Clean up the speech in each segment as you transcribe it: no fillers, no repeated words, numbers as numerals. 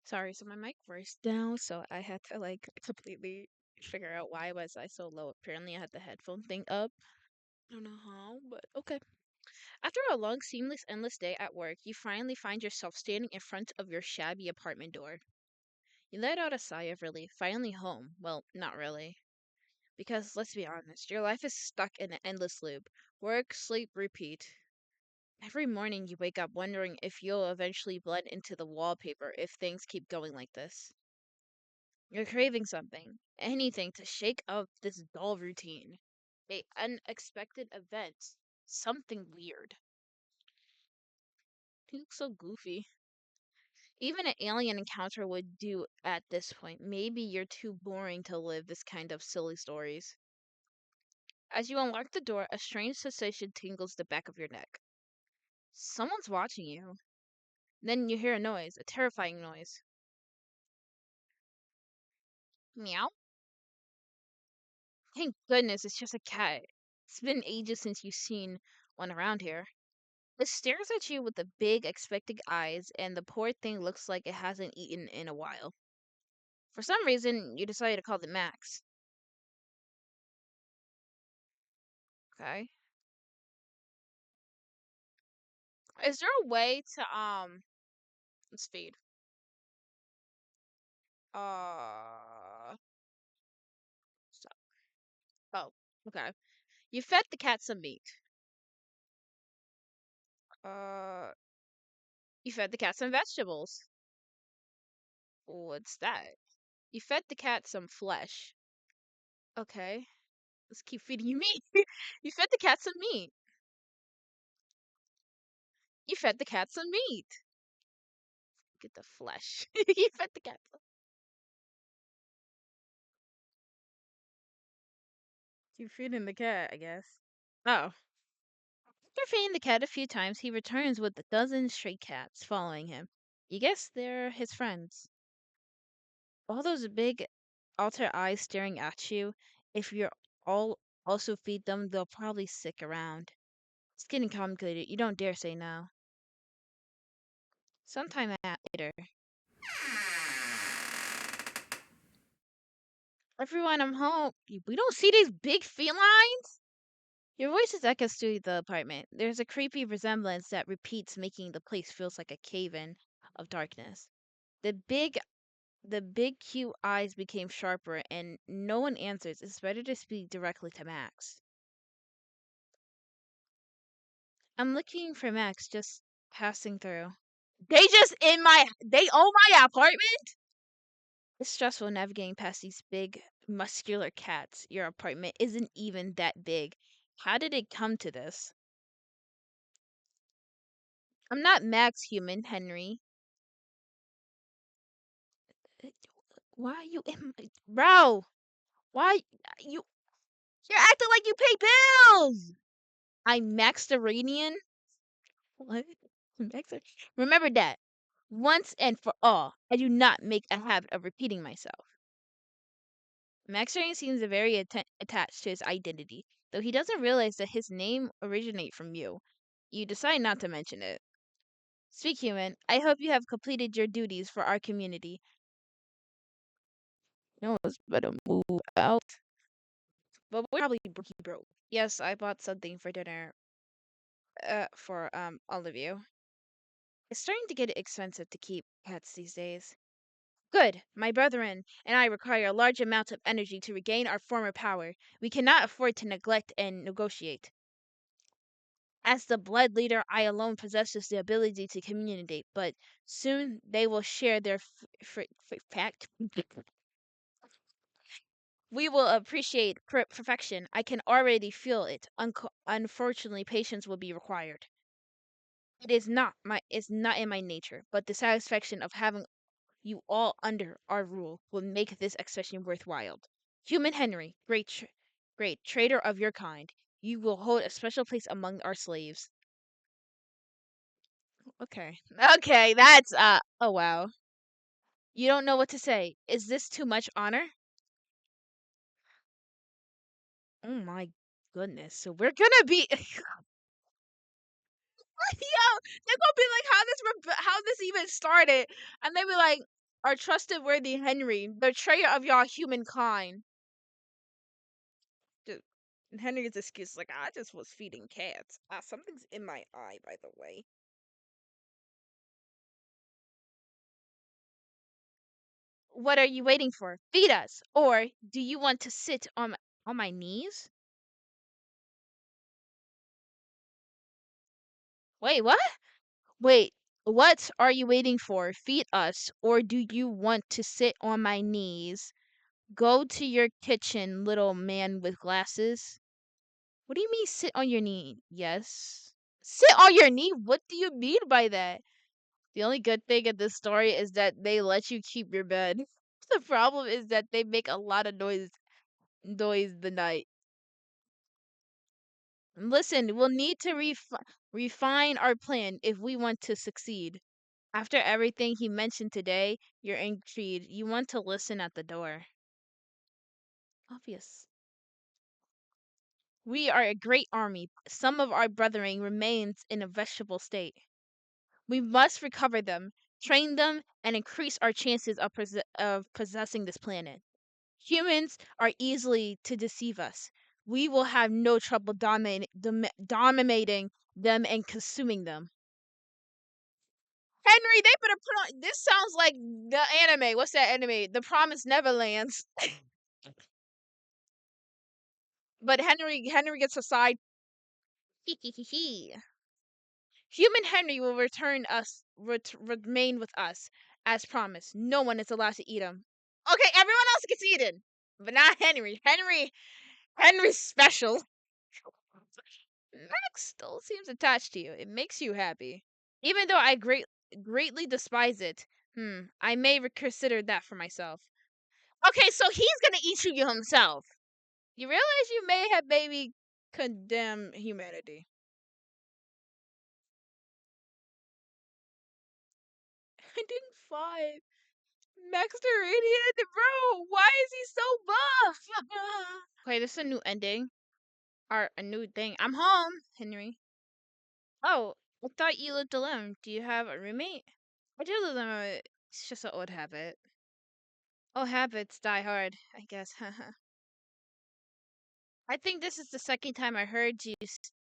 Sorry, so my mic was down, so I had to like completely figure out why was I so low. Apparently, I had the headphone thing up. I don't know how, but okay. After a long, seamless, endless day at work, you finally find yourself standing in front of your shabby apartment door. You let out a sigh of relief, finally home. Well, not really. Because let's be honest, your life is stuck in an endless loop. Work, sleep, repeat. Every morning you wake up wondering if you'll eventually blend into the wallpaper if things keep going like this. You're craving something, anything to shake up this dull routine. A unexpected event, something weird. He looks so goofy. Even an alien encounter would do at this point. Maybe you're too boring to live this kind of silly stories. As you unlock the door, a strange sensation tingles the back of your neck. Someone's watching you. Then you hear a noise, a terrifying noise. Meow? Thank goodness it's just a cat. It's been ages since you've seen one around here. It stares at you with the big, expecting eyes, and the poor thing looks like it hasn't eaten in a while. For some reason, you decided to call it Max. Okay. Is there a way to let's feed. Uh stop. Oh, okay. You fed the cat some meat. Uh you fed the cat some vegetables. What's that? You fed the cat some flesh. Okay. Let's keep feeding you meat. You fed the cat some meat. You fed the cat some meat. Get the flesh. You fed the cat. Keep feeding the cat, I guess. Oh. After feeding the cat a few times, he returns with a dozen stray cats following him. You guess they're his friends. All those big altar eyes staring at you. If you're all also feed them, they'll probably stick around. It's getting complicated. You don't dare say no. Sometime later. Everyone, I'm home. We don't see these big felines? Your voice echoes through the apartment. There's a creepy resemblance that repeats, making the place feels like a cave-in of darkness. The big the big cute eyes became sharper and no one answers. It's better to speak directly to Max. I'm looking for Max, just passing through. They own my apartment? It's stressful navigating past these big muscular cats. Your apartment isn't even that big. How did it come to this? I'm not Max human, Henry. Uh, Why are you in my bro? Why you you're acting like you pay bills? I'm Max the Radian. What? Max the- Remember that. Once and for all, I do not make a habit of repeating myself. Max Radian seems very attached to his identity, though he doesn't realize that his name originates from you. You decide not to mention it. Speak human, I hope you have completed your duties for our community. No one's better move out. But we're probably broke. Yes, I bought something for dinner. For all of you. It's starting to get expensive to keep pets these days. Good. My brethren and I require a large amount of energy to regain our former power. We cannot afford to neglect and negotiate. As the blood leader, I alone possesses the ability to communicate, but soon they will share their fact. We will appreciate perfection. I can already feel it. Unfortunately, patience will be required. It's not in my nature, but the satisfaction of having you all under our rule will make this accession worthwhile. Human Henry, great trader of your kind, you will hold a special place among our slaves. Okay. Okay, that's oh wow. You don't know what to say. Is this too much honor? Oh my goodness. So we're gonna be yo, they're gonna be like how this even started, and they be like, our trusted worthy Henry, betrayer of your humankind. Dude, Henry's excuse is like, I just was feeding cats. Something's in my eye, by the way. What are you waiting for? Feed us. Or do you want to sit on my knees? Wait, what? Wait, what are you waiting for? Feed us. Or do you want to sit on my knees? Go to your kitchen, little man with glasses. What do you mean sit on your knee? Yes. Sit on your knee? What do you mean by that? The only good thing in this story is that they let you keep your bed. The problem is that they make a lot of noise the night. Listen, we'll need to refine our plan if we want to succeed. After everything he mentioned today, you're intrigued. You want to listen at the door. Obvious. We are a great army. Some of our brethren remains in a vegetable state. We must recover them, train them, and increase our chances of possessing this planet. Humans are easily to deceive us. We will have no trouble dominating them and consuming them. Henry, they better put on. This sounds like the anime. What's that anime? The Promised Neverlands. But Henry gets a side. Human Henry will remain with us as promised. No one is allowed to eat him. Okay, everyone else gets eaten, but not Henry. Henry's special. Max still seems attached to you. It makes you happy, even though I greatly despise it. I may reconsider that for myself. Okay, so he's gonna eat you himself. You realize you may have maybe condemned humanity. Ending 5. Max Radiant, bro, why is he so buff? Okay, this is a new ending. Or a new thing. I'm home, Henry. Oh, I thought you lived alone. Do you have a roommate? I do live alone. It's just an old habit. Old habits die hard, I guess. I think this is the second time I heard you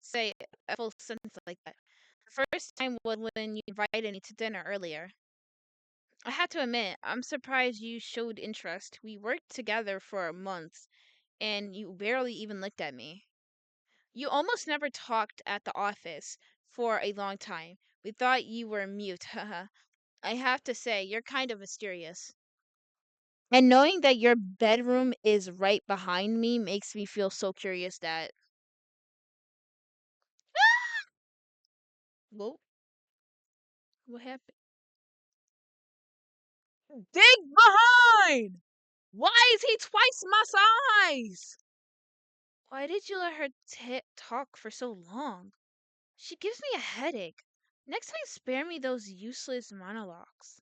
say a full sentence like that. The first time was when you invited me to dinner earlier. I had to admit, I'm surprised you showed interest. We worked together for months, and you barely even looked at me. You almost never talked at the office for a long time. We thought you were mute. Haha. I have to say, you're kind of mysterious. And knowing that your bedroom is right behind me makes me feel so curious that. Whoa, what happened? Dig behind! Why is he twice my size? Why did you let her talk for so long? She gives me a headache. Next time, spare me those useless monologues.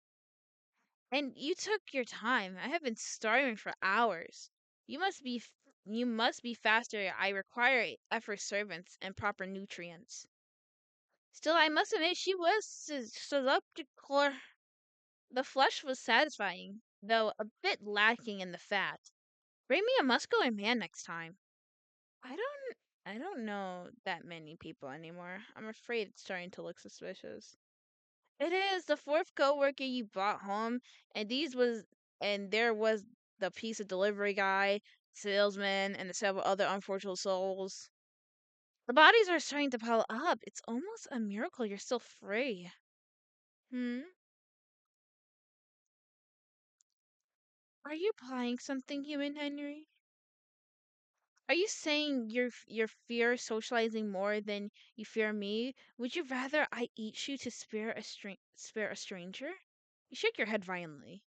And you took your time. I have been starving for hours. You must be you must be faster. I require effort servants and proper nutrients. Still, I must admit she was seductive. The flesh was satisfying, though a bit lacking in the fat. Bring me a muscular man next time. I don't I don't know that many people anymore. I'm afraid it's starting to look suspicious. It is the fourth coworker you brought home, and there was the pizza delivery guy, salesman, and the several other unfortunate souls. The bodies are starting to pile up. It's almost a miracle you're still free. Hmm? Are you applying something, human Henry? Are you saying your fear socializing more than you fear me? Would you rather I eat you to spare a stranger? You shake your head violently.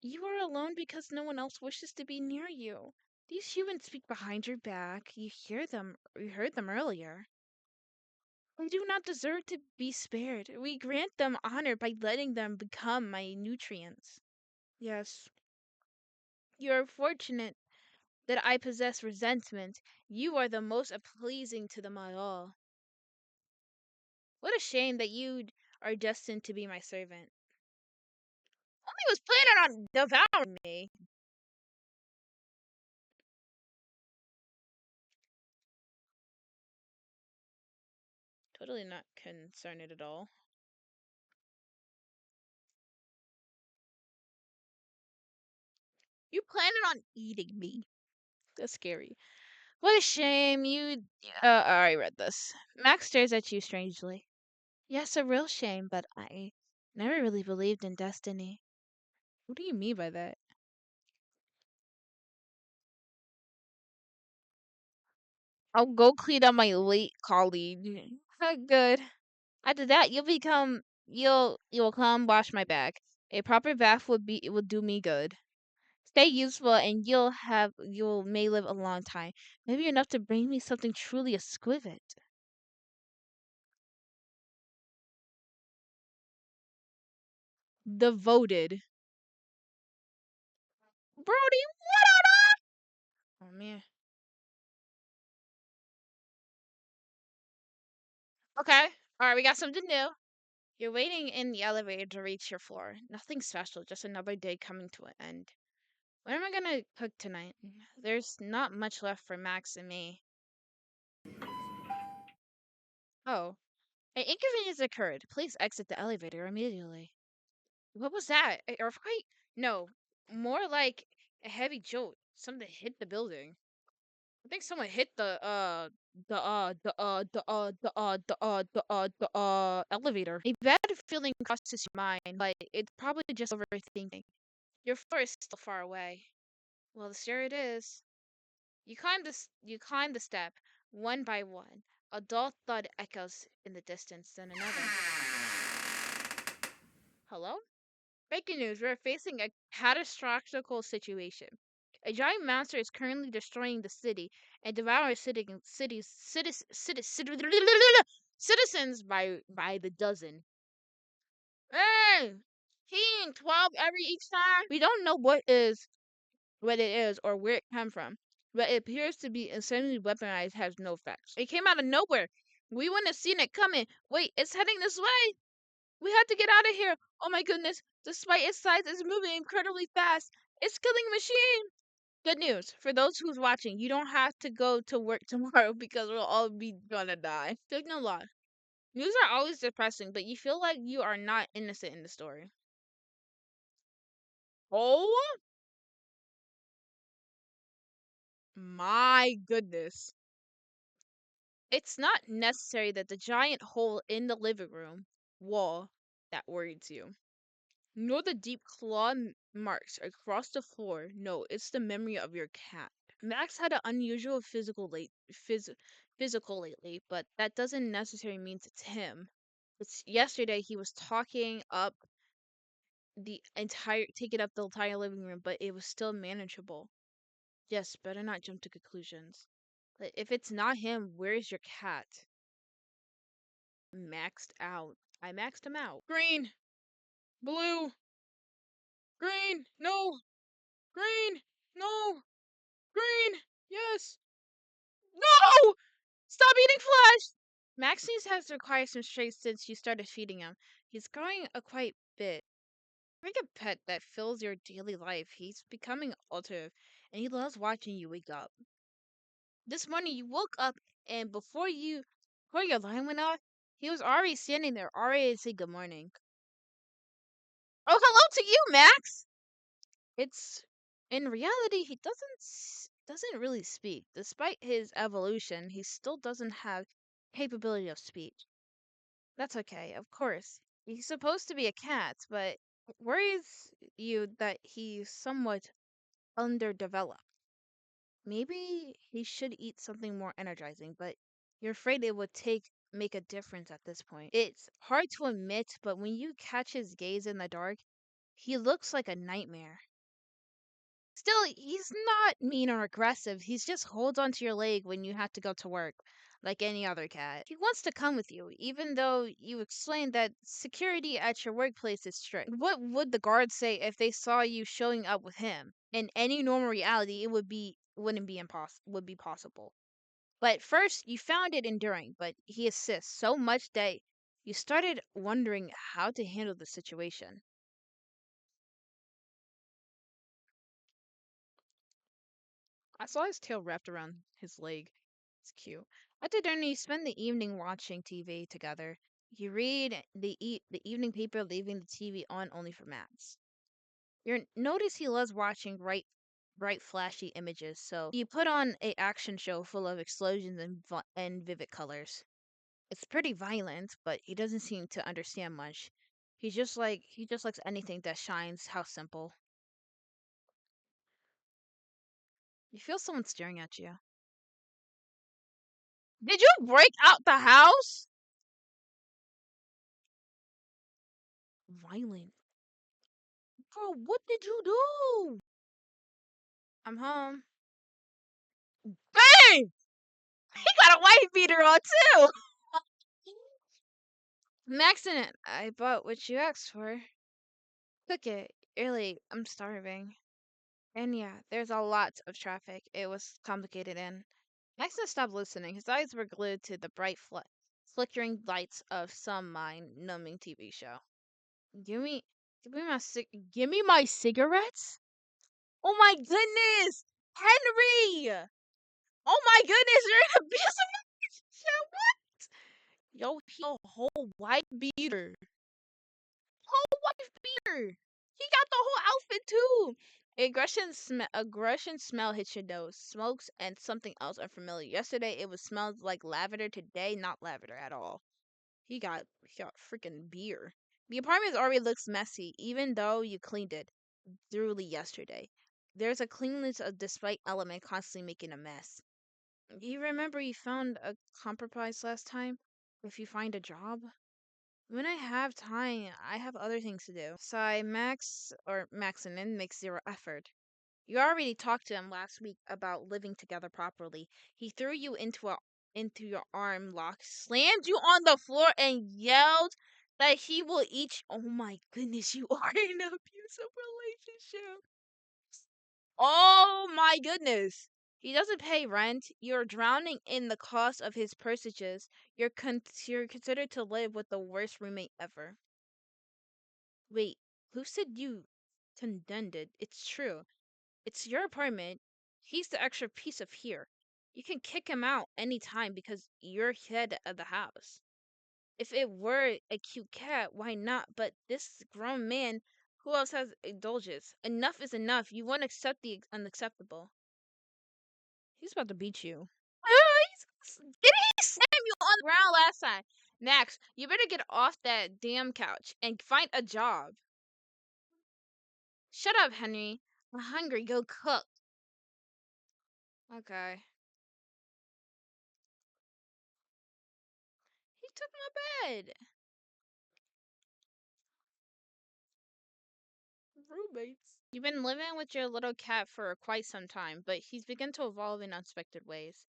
You are alone because no one else wishes to be near you. These humans speak behind your back. You heard them earlier. They do not deserve to be spared. We grant them honor by letting them become my nutrients. Yes. You are fortunate that I possess resentment. You are the most pleasing to them all. What a shame that you are destined to be my servant. was planning on devouring me. Totally not concerned at all. You planning on eating me? That's scary. What a shame. You. I already read this. Max stares at you strangely. Yes, a real shame, but I never really believed in destiny. What do you mean by that? I'll go clean up my late colleague. Good. After that, you'll come wash my back. A proper bath would do me good. Stay useful, and you'll may live a long time. Maybe enough to bring me something truly exquisite. Devoted. Brody, what? Oh man. Okay. All right, we got something new. You're waiting in the elevator to reach your floor. Nothing special, just another day coming to an end. What am I gonna cook tonight? There's not much left for Max and me. Oh, an inconvenience occurred. Please exit the elevator immediately. What was that? An earthquake? No, more like a heavy jolt. Something hit the building. I think someone hit the elevator. A bad feeling crosses your mind, but it's probably just overthinking. Your floor is still far away. Well, sure it is. You climb the step, one by one. A dull thud echoes in the distance, then another. Hello? Breaking news, we're facing a catastrophic situation. A giant monster is currently destroying the city and devouring citizens by the dozen. Hey! King 12 every each time. We don't know what it is or where it came from, but it appears to be insanely weaponized has no effects. It came out of nowhere. We wouldn't have seen it coming. Wait, it's heading this way. We have to get out of here. Oh my goodness. Despite its size, it's moving incredibly fast. It's killing a machine. Good news. For those who's watching, you don't have to go to work tomorrow because we'll all be gonna die. Signal loss. News are always depressing, but you feel like you are not innocent in the story. Oh my goodness. It's not necessary that the giant hole in the living room wall that worries you, nor the deep marks across the floor. No, it's the memory of your cat. Max had an unusual physical lately, but that doesn't necessarily mean it's him. It's yesterday he was talking up taking up the entire living room, but it was still manageable. Yes, better not jump to conclusions. But if it's not him, where's your cat? Maxed out. I maxed him out. Green, blue, green, no, green, no, green, yes, no! Stop eating flesh! Maxine's has required some strength since you started feeding him. He's growing a quite bit. Like a pet that fills your daily life. He's becoming altered, and he loves watching you wake up. This morning you woke up, and before your alarm went off, he was already standing there, already to say good morning. Oh, hello to you, Max. It's in reality he doesn't really speak. Despite his evolution, he still doesn't have capability of speech. That's okay, of course. He's supposed to be a cat, but it worries you that he's somewhat underdeveloped. Maybe he should eat something more energizing, but you're afraid it would take make a difference at this point. It's hard to admit, but when you catch his gaze in the dark, he looks like a nightmare. Still, he's not mean or aggressive. He just holds onto your leg when you have to go to work, like any other cat. He wants to come with you, even though you explained that security at your workplace is strict. What would the guards say if they saw you showing up with him? In any normal reality, wouldn't be would be possible. But first, you found it enduring, but he assists so much that you started wondering how to handle the situation. I saw his tail wrapped around his leg. It's cute. After dinner, you spend the evening watching TV together. You read the evening paper, leaving the TV on only for Max. You notice he loves watching bright, flashy images, so you put on a action show full of explosions and vivid colors. It's pretty violent, but he doesn't seem to understand much. He just likes anything that shines. How simple. You feel someone staring at you. Did you break out the house? Violent. Bro, what did you do? I'm home. Bang! He got a wife beater on too. I'm accident. I bought what you asked for. Cook it. Early. I'm starving. And yeah, there's a lot of traffic. It was complicated and Maximus stopped listening. His eyes were glued to the flickering lights of some mind-numbing TV show. Give me, give me my cigarettes. Oh my goodness, Henry! Oh my goodness, you're in a business show. What? Yo, he a whole white beater. Whole wife beater. He got the whole outfit too. Aggression smell hits your nose. Smokes and something else unfamiliar. Yesterday it was smelled like lavender. Today, not lavender at all. He got freaking beer. The apartment already looks messy, even though you cleaned it thoroughly yesterday. There's a cleanliness of despite element constantly making a mess. You remember you found a compromise last time? If you find a job? When I have time, I have other things to do. Sigh, Maxinen makes zero effort. You already talked to him last week about living together properly. He threw you into your arm lock, slammed you on the floor, and yelled that he will eat. Oh my goodness, you are in an abusive relationship. Oh my goodness. He doesn't pay rent. You're drowning in the cost of his purchases. You're considered to live with the worst roommate ever. Wait, who said you condemned it? It's true. It's your apartment. He's the extra piece of here. You can kick him out any time because you're head of the house. If it were a cute cat, why not? But this grown man, who else has indulgence? Enough is enough. You won't accept the unacceptable. He's about to beat you. Did he slam you on the ground last time? Max, you better get off that damn couch and find a job. Shut up, Henry. I'm hungry. Go cook. Okay. He took my bed. Roommates. You've been living with your little cat for quite some time, but he's begun to evolve in unexpected ways.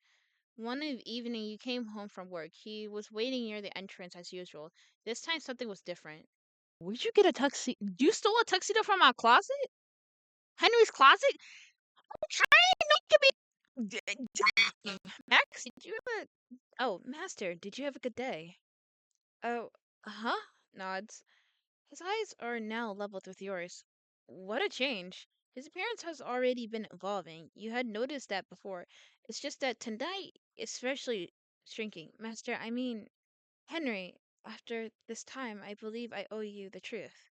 Evening, you came home from work. He was waiting near the entrance as usual. This time, something was different. Where'd you get a tuxedo? You stole a tuxedo from our closet? Henry's closet? I'm trying not to be. Max, did you have a. Oh, Master, did you have a good day? Oh, huh? Nods. His eyes are now leveled with yours. What a change. His appearance has already been evolving. You had noticed that before. It's just that tonight, especially shrinking. Master, I mean, Henry, after this time, I believe I owe you the truth.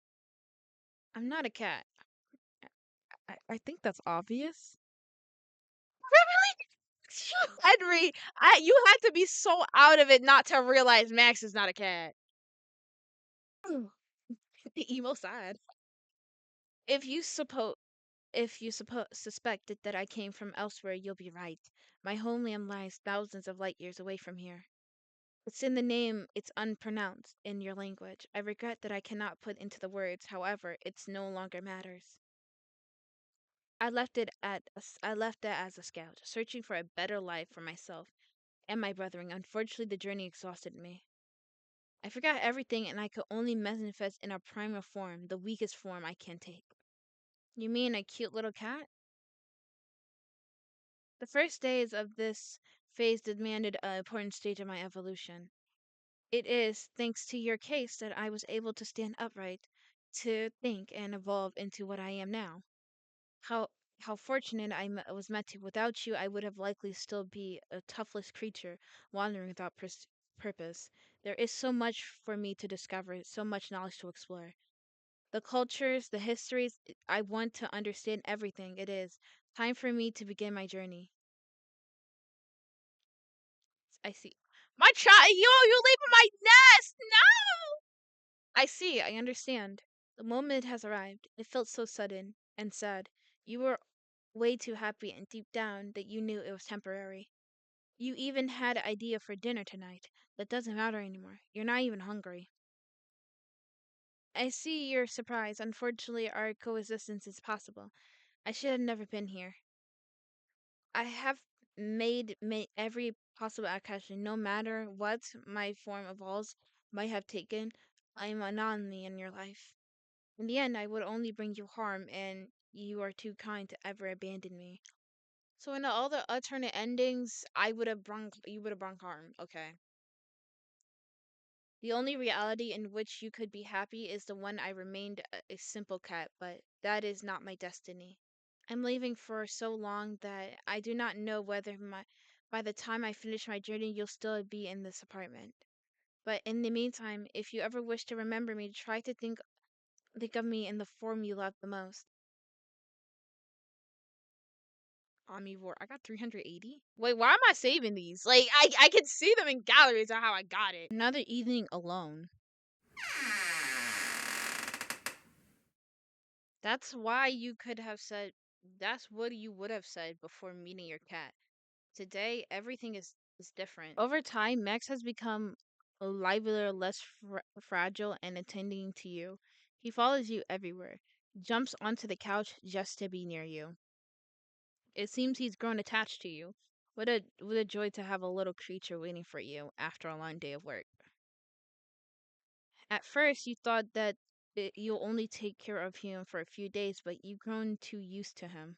I'm not a cat. I think that's obvious. Really? Henry, you had to be so out of it not to realize Max is not a cat. The emo side. If you suppose suspected that I came from elsewhere, you'll be right. My homeland lies thousands of light years away from here. It's in the name, it's unpronounced in your language. I regret that I cannot put into the words, however, it's no longer matters. I left it as a scout, searching for a better life for myself and my brethren. Unfortunately, the journey exhausted me. I forgot everything and I could only manifest in a primal form, the weakest form I can take. You mean a cute little cat? The first days of this phase demanded an important stage of my evolution. It is thanks to your case that I was able to stand upright, to think and evolve into what I am now. How how fortunate was meant to. Without you, I would have likely still be a toughless creature wandering without purpose. There is so much for me to discover, so much knowledge to explore. The cultures, the histories, I want to understand everything. It is time for me to begin my journey. I see. My child, you're leaving my nest! No! I see, I understand. The moment has arrived. It felt so sudden and sad. You were way too happy and deep down that you knew it was temporary. You even had an idea for dinner tonight. That doesn't matter anymore. You're not even hungry. I see you're surprised. Unfortunately, our coexistence is possible. I should have never been here. I have made every possible action, no matter what my form of walls might have taken. I am an anomaly in your life. In the end, I would only bring you harm, and you are too kind to ever abandon me. So in all the alternate endings, you would have brung harm. Okay. The only reality in which you could be happy is the one I remained a simple cat, but that is not my destiny. I'm leaving for so long that I do not know whether by the time I finish my journey you'll still be in this apartment. But in the meantime, if you ever wish to remember me, try to think of me in the form you love the most. Omnivore. I got 380. Wait, why am I saving these? Like I can see them in galleries of how I got it. Another evening alone. That's why you could have said that's what you would have said before meeting your cat. Today, everything is different. Over time, Max has become livelier, less fragile, and attending to you. He follows you everywhere, jumps onto the couch just to be near you. It seems he's grown attached to you. What a joy to have a little creature waiting for you after a long day of work. At first, you thought that you'll only take care of him for a few days, but you've grown too used to him.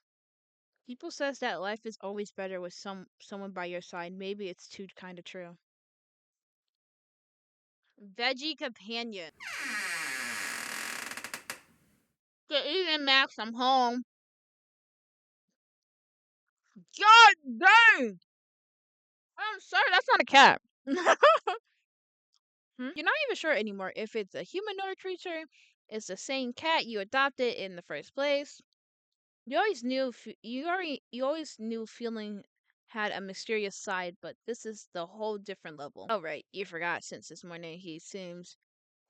People says that life is always better with someone by your side. Maybe it's too kind of true. Veggie companion. Good evening, Max. I'm home. God dang! I'm sorry, that's not a cat. You're not even sure anymore if it's a humanoid creature. It's the same cat you adopted in the first place. You always knew feeling had a mysterious side, but this is the whole different level. Oh right, you forgot since this morning he seems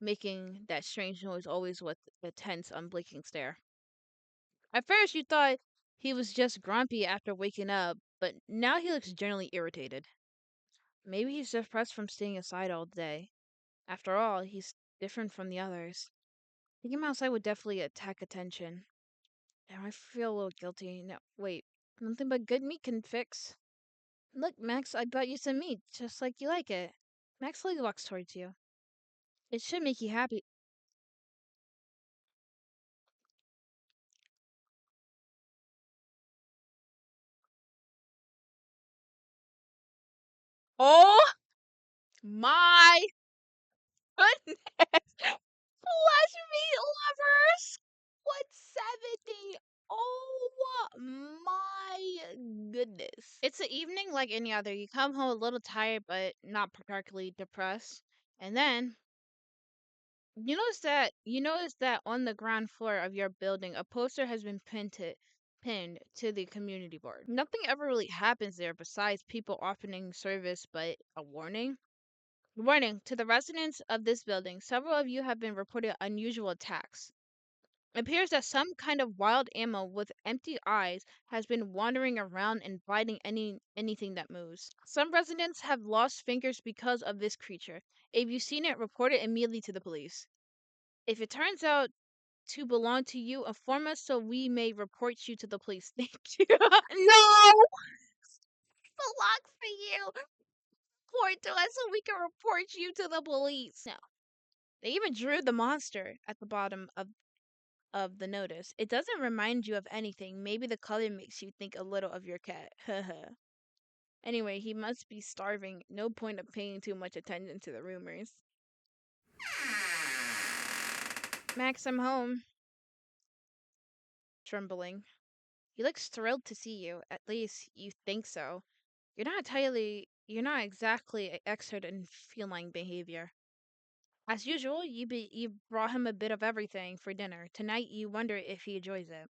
making that strange noise always with a tense, unblinking stare. At first, you thought he was just grumpy after waking up, but now he looks generally irritated. Maybe he's depressed from staying inside all day. After all, he's different from the others. Taking him outside would definitely attract attention. And I feel a little guilty. No, wait. Nothing but good meat can fix. Look, Max, I brought you some meat, just like you like it. Max slowly walks towards you. It should make you happy. Oh my goodness! Flesh meat lovers! 170! Oh my goodness. It's an evening like any other. You come home a little tired, but not particularly depressed. And then you notice that on the ground floor of your building, a poster has been pinned to the community board. Nothing ever really happens there besides people offering service, but a warning. Warning to the residents of this building, several of you have been reported unusual attacks. It appears that some kind of wild animal with empty eyes has been wandering around and biting anything that moves. Some residents have lost fingers because of this creature. If you've seen it, report it immediately to the police. If it turns out to belong to you, inform us so we may report you to the police. Thank you. No! Belongs to you. Report to us so we can report you to the police. No. They even drew the monster at the bottom of the notice. It doesn't remind you of anything. Maybe the color makes you think a little of your cat. Anyway, he must be starving. No point of paying too much attention to the rumors. Max, I'm home. Trembling. He looks thrilled to see you. At least you think so. You're not exactly an expert in feline behavior. As usual, you brought him a bit of everything for dinner. Tonight, you wonder if he enjoys it.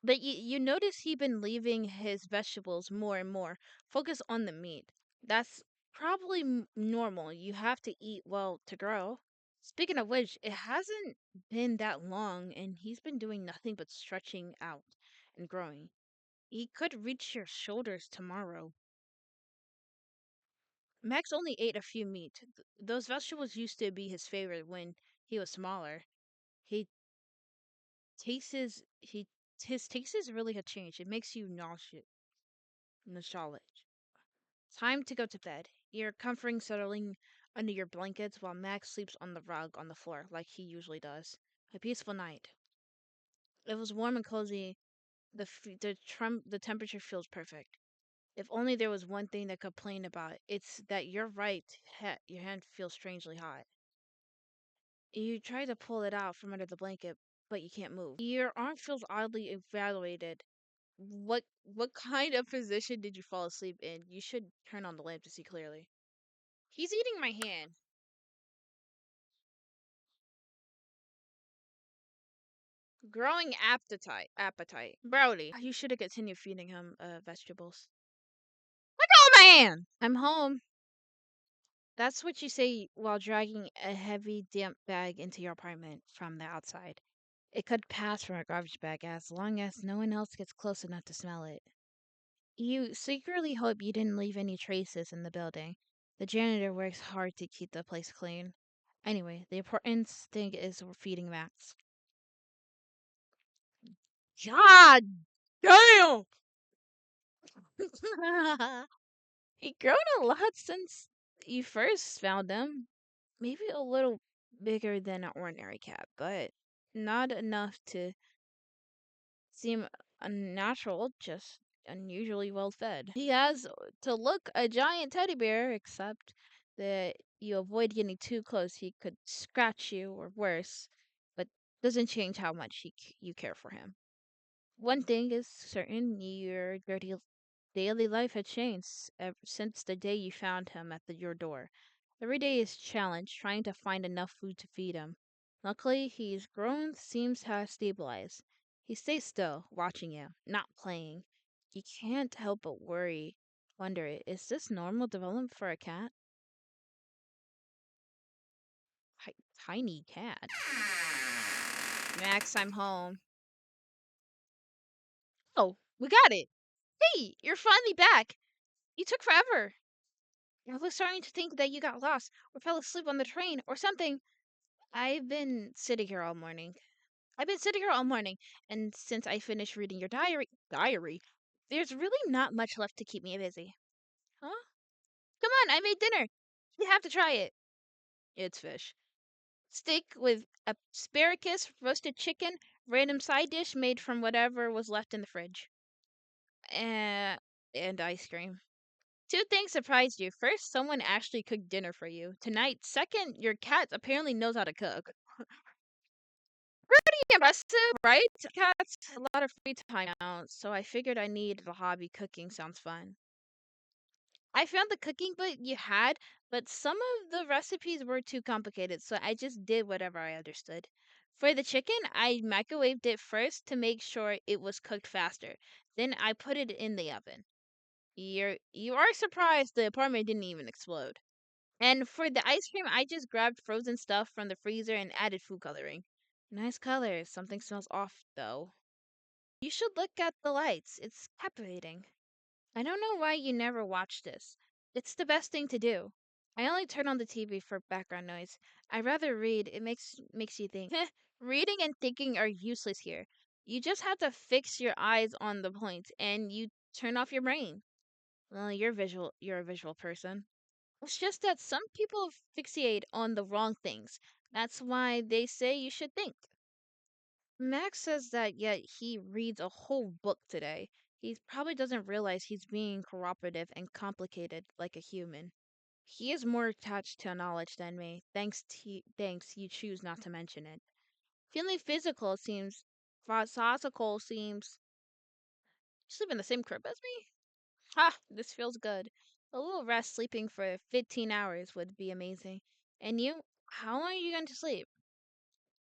But you notice he been leaving his vegetables more and more. Focus on the meat. That's probably normal. You have to eat well to grow. Speaking of which, it hasn't been that long, and he's been doing nothing but stretching out and growing. He could reach your shoulders tomorrow. Max only ate a few meat. Those vegetables used to be his favorite when he was smaller. He he his tastes really had changed. It makes you nostalgic. Time to go to bed. You're comforting settling under your blankets while Max sleeps on the rug on the floor like he usually does. A peaceful night. It was warm and cozy. The temperature feels perfect. If only there was one thing to complain about, it's that your hand feels strangely hot. You try to pull it out from under the blanket, but you can't move. Your arm feels oddly evaluated. What kind of position did you fall asleep in? You should turn on the lamp to see clearly. He's eating my hand. Growing appetite. Brody, you should have continued feeding him vegetables. Let go of my hand! I'm home. That's what you say while dragging a heavy, damp bag into your apartment from the outside. It could pass for a garbage bag as long as no one else gets close enough to smell it. You secretly hope you didn't leave any traces in the building. The janitor works hard to keep the place clean. Anyway, the important thing is we're feeding Max. God damn! He grown a lot since you first found him. Maybe a little bigger than an ordinary cat, but not enough to seem unnatural, just unusually well fed. He has to look a giant teddy bear, except that you avoid getting too close. He could scratch you or worse, but doesn't change how much you care for him. One thing is certain, your daily life had changed ever since the day you found him at your door. Every day is challenge, trying to find enough food to feed him. Luckily, he's grown, seems to have stabilized. He stays still, watching you, not playing. You can't help but wonder, is this normal development for a cat? Tiny cat. Max, I'm home. Oh, we got it. Hey, you're finally back. You took forever. I was starting to think that you got lost or fell asleep on the train or something. I've been sitting here all morning. I've been sitting here all morning, and since I finished reading your diary, there's really not much left to keep me busy. Huh? Come on, I made dinner. You have to try it. It's fish. Steak with asparagus, roasted chicken, random side dish made from whatever was left in the fridge. Uh, and ice cream. Two things surprised you. First, someone actually cooked dinner for you tonight. Second, your cat apparently knows how to cook. Pretty impressive, right? Cats a lot of free time now, so I figured I need the hobby. Cooking sounds fun. I found the cooking book you had, but some of the recipes were too complicated, so I just did whatever I understood. For the chicken, I microwaved it first to make sure it was cooked faster. Then I put it in the oven. You are surprised the apartment didn't even explode. And for the ice cream, I just grabbed frozen stuff from the freezer and added food coloring. Nice colors. Something smells off though. You should look at the lights. It's captivating. I don't know why you never watch this. It's the best thing to do. I only turn on the TV for background noise. I rather read. It makes you think. Reading and thinking are useless here. You just have to fix your eyes on the point and you turn off your brain. Well, you're a visual person. It's just that some people fixate on the wrong things. That's why they say you should think. Max says that yet he reads a whole book today. He probably doesn't realize he's being cooperative and complicated like a human. He is more attached to knowledge than me. Thanks you choose not to mention it. Feeling physical seems philosophical seems Sleep in the same crib as me? Ha! This feels good. A little rest sleeping for 15 hours would be amazing. And you? How long are you going to sleep?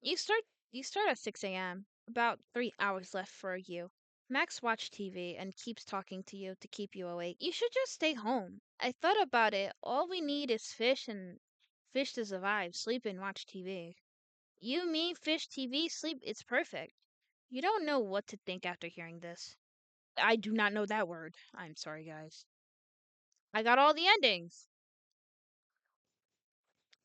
You start you start at 6 a.m. About 3 hours left for you. Max watch TV and keeps talking to you to keep you awake. You should just stay home. I thought about it. All we need is fish and fish to survive, sleep and watch TV. You, me, fish, TV, sleep, it's perfect. You don't know what to think after hearing this. I do not know that word. I'm sorry, guys. I got all the endings.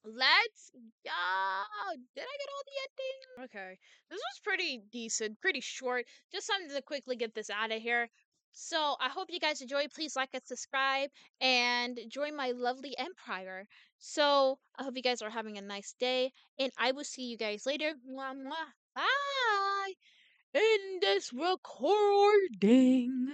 Let's go. Did I get all the endings? Okay. This was pretty decent, pretty short. Just something to quickly get this out of here. So I hope you guys enjoy. Please like and subscribe and join my lovely empire. So I hope you guys are having a nice day. And I will see you guys later. Mwah, mwah. Bye. End this recording.